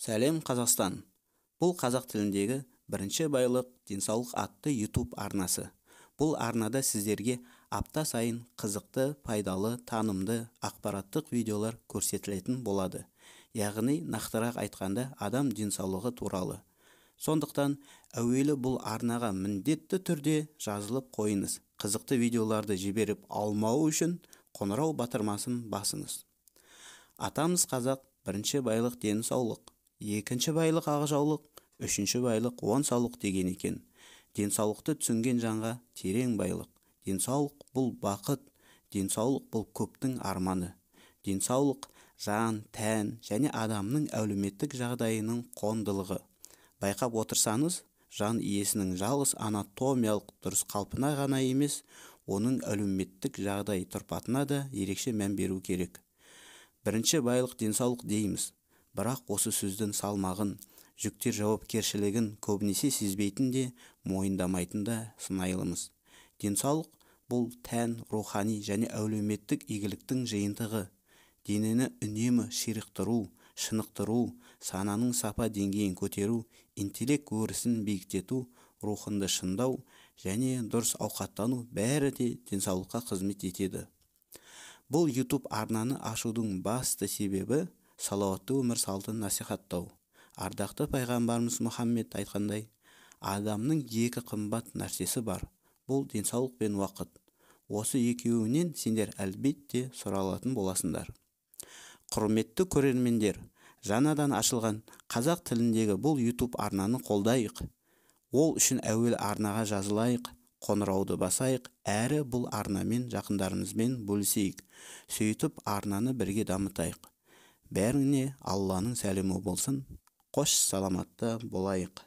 Сәлем Қазақстан. Бұл қазақ тіліндегі бірінші байлық денсаулық атты YouTube арнасы. Бұл арнада сіздерге апта сайын қызықты, пайдалы, танымды, ақпараттық видеолар көрсетілетін болады. Яғни нақтырақ айтқанда адам денсаулығы туралы. Сондықтан әуелі бұл арнаға міндетті түрде жазылып қойыңыз. Қызықты видеоларды жіберіп алмау үшін қоңырау батырмасын басыңыз. Атамыз қазақ, бірінші байлық денсаулық, екінші байлық ақжаулық, үшінші байлық онсаулық деген екен. Денсаулықты түсінген жанға терең байлық. Денсаулық бұл бақыт, денсаулық бұл көптің арманы. Денсаулық жан, тән және адамның әлеуметтік жағдайының қондылығы. Байқап отырсаңыз, жан иесінің жалғыз анатомиялық дұрыс қалпына ғана емес, оның әлеуметтік жағдай тұрпатына да ерекше мән беру керек. Бірінші байлық денсаулық дейміз, бірақ осы сөздің салмағын, жүктер жауапкершілігін көбінесе сезбейтін де, мойындамайтын да сыңайлымыз. Денсаулық бұл тән, рухани және әлеуметтік игіліктің жиынтығы. Денені үнемі ширықтыру, шынықтыру, сананың сапа деңгейін көтеру, интеллект өрісін биіктету, рухынды шыңдау және дұрыс ауқаттану бәрі де денсаулыққа қызмет етеді. Бұл YouTube арнаны ашудың басты себебі салауатты өмір салтын насихаттау. Ардақты пайғамбарымыз Мұхаммед айтқандай, адамның екі қымбат нәрсесі бар. Бұл денсаулық пен уақыт. Осы екеуінен сендер әлбетте сұралатын боласыңдар. Құрметті көрермендер, жаңадан ашылған қазақ тіліндегі бұл YouTube арнаны қолдайық. Ол үшін әуел арнаға жазылайық, қоңырауды басайық, әрі бұл арнамен жақындарымызбен бөлісейік. Сөйтіп арнаны бірге дамытайық. Бәріңе Алланың сәлемі болсын. Қош саламатта болайық.